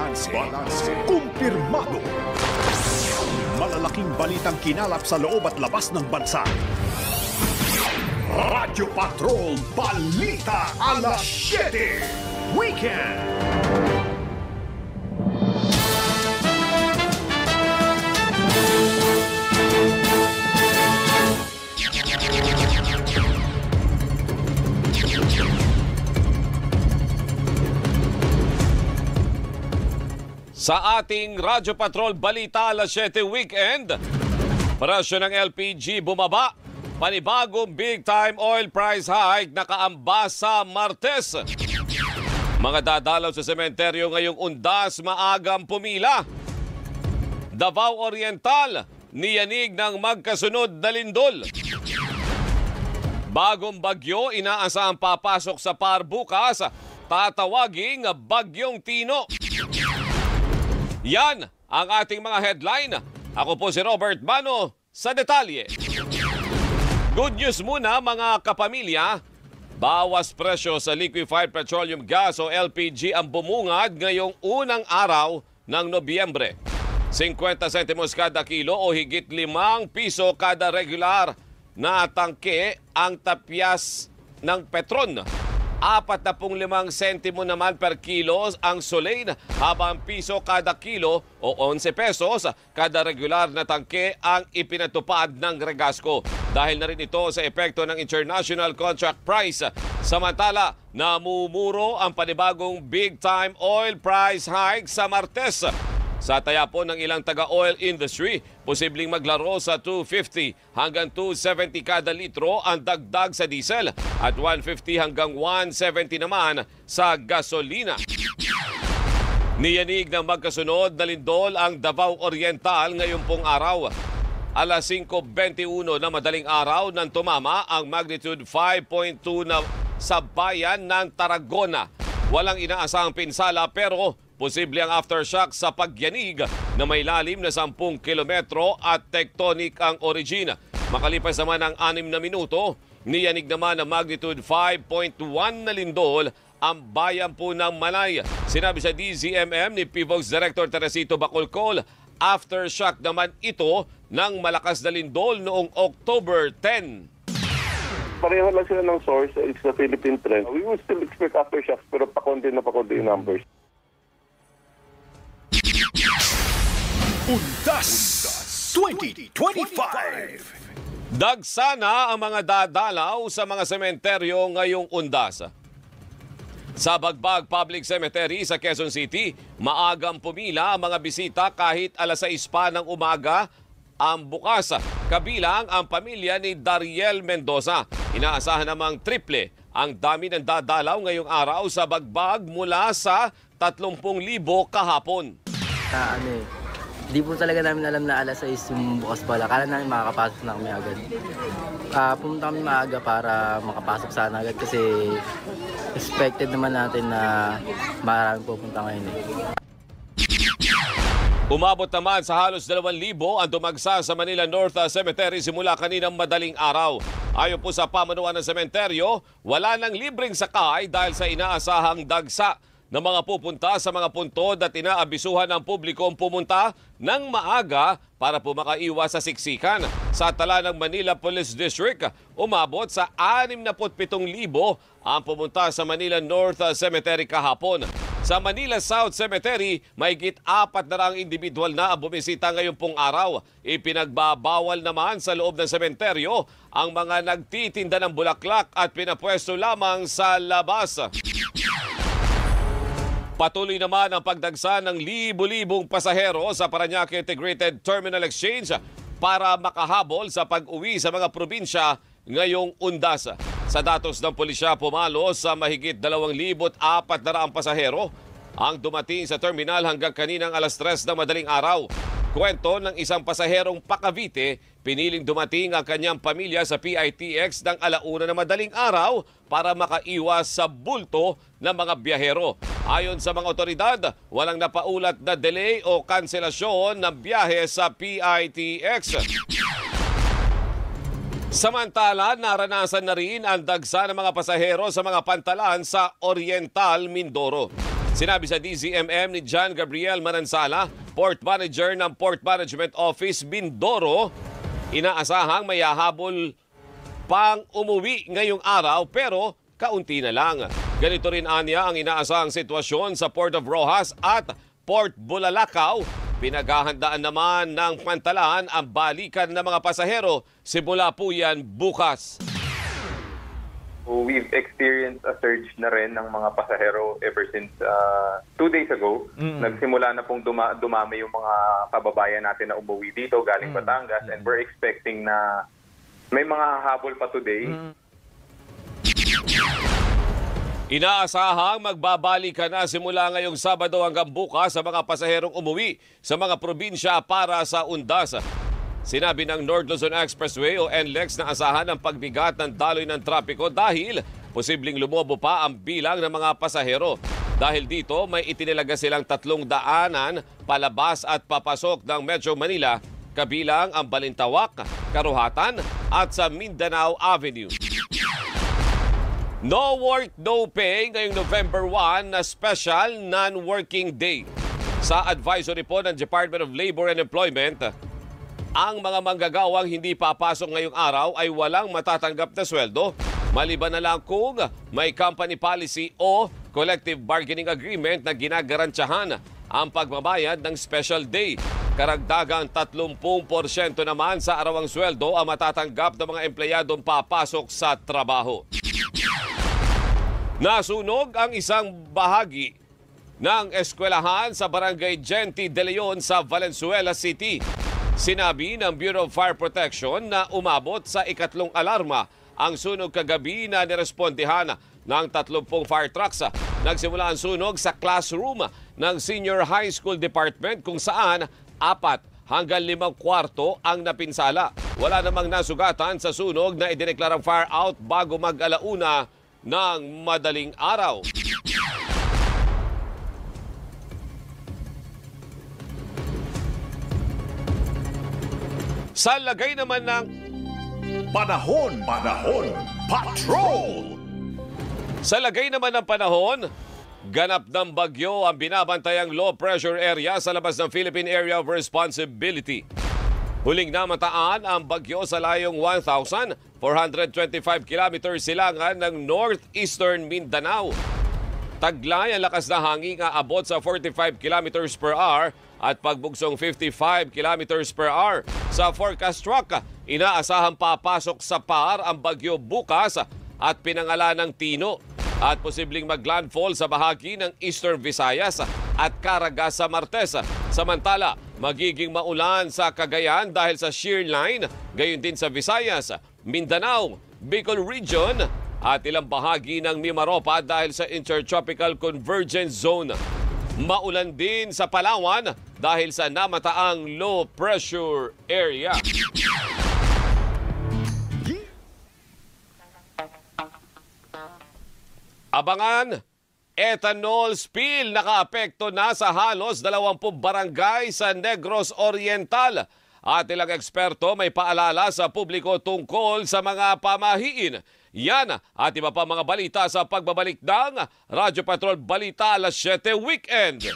Balanse. Kumpirmado. Malalaking balitang kinalap sa loob at labas ng bansa. Radyo Patrol Balita Alas 7 Weekend. Sa ating Radyo Patrol Balita Alas 7 Weekend, presyo ng LPG bumaba, panibagong big-time oil price hike nakaambas sa Martes. Mga dadalaw sa sementeryo ngayong undas maagang pumila. Davao Oriental, niyanig ng magkasunod na lindol. Bagong bagyo inaasahang papasok sa PAR bukas, tatawaging Bagyong Tino. Yan ang ating mga headline. Ako po si Robert Mano sa detalye. Good news muna mga kapamilya. Bawas presyo sa liquefied petroleum gas o LPG ang bumungad ngayong unang araw ng Nobyembre. 50 sentimos kada kilo o higit 5 piso kada regular na tangke ang tapyas ng Petron. 45 sentimo naman per kilo ang Solein, habang piso kada kilo o 11 pesos kada regular na tangke ang ipinatupad ng Regasco. Dahil na rin ito sa epekto ng International Contract Price. Samantala, namumuro ang panibagong big-time oil price hike sa Martes. Sa taya po ng ilang taga-oil industry, posibleng maglaro sa 250 hanggang 270 kada litro ang dagdag sa diesel at 150 hanggang 170 naman sa gasolina. Niyanig ng magkasunod na lindol ang Davao Oriental ngayong pong araw. Alas 5:21 na madaling araw nang tumama ang magnitude 5.2 na sa bayan ng Tarragona. Walang inaasahang pinsala pero posible ang aftershock sa pagyanig na may lalim na 10 kilometro at tectonic ang origin. Makalipas naman ang 6 na minuto, niyanig naman ang magnitude 5.1 na lindol ang bayan po ng Malay. Sinabi sa DZMM ni PVOX Director Teresito Bacolcol, aftershock naman ito ng malakas na lindol noong October 10. Pareho lang sila ng source, it's the Philippine trend. We will still expect aftershocks pero pakonti na pakonti yung numbers. Undas 2025. Dagsana ang mga dadalaw sa mga sementeryo ngayong undas. Sa Bagbag Public Cemetery sa Quezon City, maagang pumila ang mga bisita kahit alas 6 pa ng umaga ang bukas. Kabilang ang pamilya ni Dariel Mendoza. Inaasahan namang triple ang dami ng dadalaw ngayong araw sa Bagbag mula sa 30,000 kahapon. Di po talaga namin alam na alas 6 yung bukas pala. Kala namin makakapasok na kami agad. Pumunta kami maaga para makapasok sana agad kasi expected naman natin na maraming pupunta ngayon. Umabot naman sa halos 2,000 ang dumagsa sa Manila North Cemetery simula kaninang madaling araw. Ayon po sa pamunuan ng sementeryo, wala nang libreng sakay dahil sa inaasahang dagsa ng mga pupunta sa mga puntod at inaabisuhan ng publikong pumunta ng maaga para po makaiwas sa siksikan. Sa tala ng Manila Police District, umabot sa 67,000 ang pumunta sa Manila North Cemetery kahapon. Sa Manila South Cemetery, mahigit 400 individual na ang bumisita ngayong pong araw. Ipinagbabawal naman sa loob ng sementeryo ang mga nagtitinda ng bulaklak at pinapwesto lamang sa labas. Patuloy naman ang pagdagsa ng libu-libong pasahero sa Parañaque Integrated Terminal Exchange para makahabol sa pag-uwi sa mga probinsya ngayong undas. Sa datos ng pulisya, pumalo sa mahigit 2,400 pasahero ang dumating sa terminal hanggang kaninang alas 3 ng madaling araw. Kwento ng isang pasaherong pa-Cavite, piniling dumating ang kanyang pamilya sa PITX ng 1:00 na madaling araw para makaiwas sa bulto ng mga biyahero. Ayon sa mga otoridad, walang napaulat na delay o kanselasyon ng biyahe sa PITX. Samantala, naranasan na rin ang dagsa ng mga pasahero sa mga pantalan sa Oriental, Mindoro. Sinabi sa DZMM ni John Gabriel Manansala, Port Manager ng Port Management Office Mindoro, inaasahang may hahabol pang umuwi ngayong araw pero kaunti na lang. Ganito rin anya ang inaasahang sitwasyon sa Port of Rojas at Port Bulalakaw. Pinaghahandaan naman ng pantalan ang balikan ng mga pasahero. Simula po yan bukas. We've experienced a surge na rin ng mga pasahero ever since 2 days ago. Nagsimula na pong dumami yung mga kababayan natin na umuwi dito galing Batangas and we're expecting na may mga habol pa today. Inaasahang magbabalik na simula ngayong Sabado hanggang bukas sa mga pasaherong umuwi sa mga probinsya para sa undas. Sinabi ng North Luzon Expressway o NLEX na asahan ang pagbigat ng daloy ng trapiko dahil posibleng lumobo pa ang bilang ng mga pasahero. Dahil dito may itinilaga silang 3 daanan palabas at papasok ng Metro Manila, kabilang ang Balintawak, Karuhatan at sa Mindanao Avenue. No work, no pay ngayong November 1 na special non-working day. Sa advisory po ng Department of Labor and Employment, ang mga manggagawang hindi papasok ngayong araw ay walang matatanggap na sweldo, maliban na lang kung may company policy o collective bargaining agreement na ginagarantyahan ang pagbabayad ng special day. Karagdagang 30% naman sa arawang sweldo ang matatanggap ng mga empleyadong papasok sa trabaho. Nasunog ang isang bahagi ng eskwelahan sa Barangay Genti de Leon sa Valenzuela City. Sinabi ng Bureau of Fire Protection na umabot sa 2nd alarma ang sunog kagabi na nirespondihan ng 30 fire trucks. Nagsimula ang sunog sa classroom ng Senior High School Department kung saan 4 hanggang 5 kwarto ang napinsala. Wala namang nasugatan sa sunog na idineklarang fire out bago mag-alauna ng madaling araw. Sa lagay naman ng Panahon, Patrol! Sa lagay naman ng panahon, ganap ng bagyo ang binabantayang low pressure area sa labas ng Philippine Area of Responsibility. Huling namataan ang bagyo sa layong 1,425 kilometers silangan ng northeastern Mindanao. Taglay ang lakas na hangin aabot sa 45 kilometers per hour at pagbugsong 55 kilometers per hour. Sa forecast track, inaasahang papasok sa PAR ang bagyo bukas at pinangalan ng Tino at posibleng maglandfall sa bahagi ng Eastern Visayas at Caraga sa Martes. Samantala, magiging maulan sa Cagayan dahil sa shear line, gayon din sa Visayas, Mindanao, Bicol Region at ilang bahagi ng Mimaropa dahil sa Intertropical Convergence Zone. Maulan din sa Palawan dahil sa namataang low pressure area. Abangan, ethanol spill nakaapekto na sa halos 20 barangay sa Negros Oriental. At ilang eksperto may paalala sa publiko tungkol sa mga pamahiin. Yan at iba pa mga balita sa pagbabalik ng Radyo Patrol Balita Alas 7 Weekend.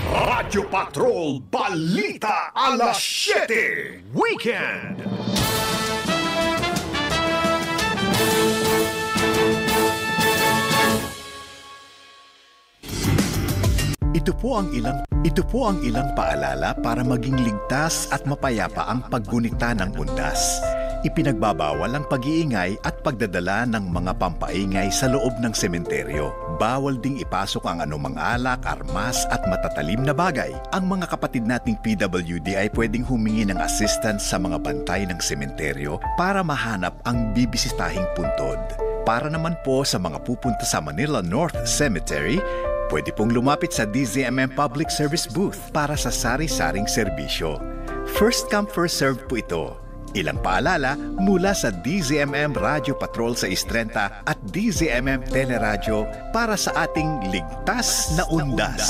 Radyo Patrol Balita Alas 7 Weekend. Ito po ang ilang paalala para maging ligtas at mapayapa ang paggunita ng undas. Ipinagbabawal ang pag-iingay at pagdadala ng mga pampaingay sa loob ng sementeryo. Bawal ding ipasok ang anumang alak, armas at matatalim na bagay. Ang mga kapatid nating PWD ay pwedeng humingi ng assistance sa mga bantay ng sementeryo para mahanap ang bibisitahing puntod. Para naman po sa mga pupunta sa Manila North Cemetery, pwede pong lumapit sa DZMM Public Service Booth para sa sari-saring serbisyo. First come, first serve po ito. Ilang paalala mula sa DZMM Radio Patrol sa 630 at DZMM Teleradyo para sa ating ligtas na undas.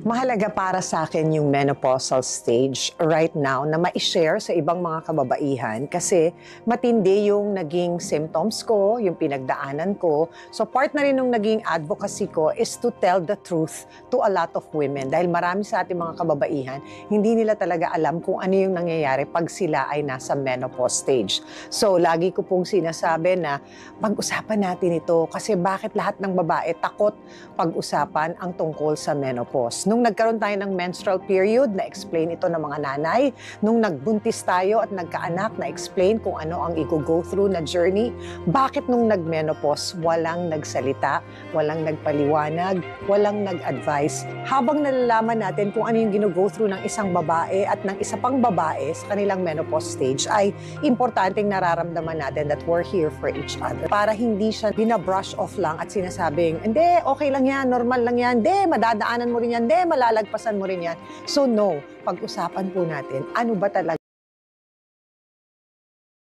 Mahalaga para sa akin yung menopausal stage right now na ma-share sa ibang mga kababaihan kasi matindi yung naging symptoms ko, yung pinagdaanan ko. So part na rin nung naging advocacy ko is to tell the truth to a lot of women dahil marami sa ating mga kababaihan, hindi nila talaga alam kung ano yung nangyayari pag sila ay nasa menopause stage. So lagi ko pong sinasabi na pag-usapan natin ito kasi bakit lahat ng babae takot pag-usapan ang tungkol sa menopause. Nung nagkaroon tayo ng menstrual period, na-explain ito ng mga nanay. Nung nagbuntis tayo at nagkaanak, na-explain kung ano ang i-go through na journey. Bakit nung nag-menopause, walang nagsalita, walang nagpaliwanag, walang nag-advise. Habang nalalaman natin kung ano yung gino-go through ng isang babae at ng isa pang babae sa kanilang menopause stage, ay importanteng nararamdaman natin that we're here for each other. Para hindi siya binabrush off lang at sinasabing, hindi, okay lang yan, normal lang yan, hindi, madadaanan mo rin yan, hindi, malalagpasan mo rin yan. So no, pag-usapan po natin, ano ba talaga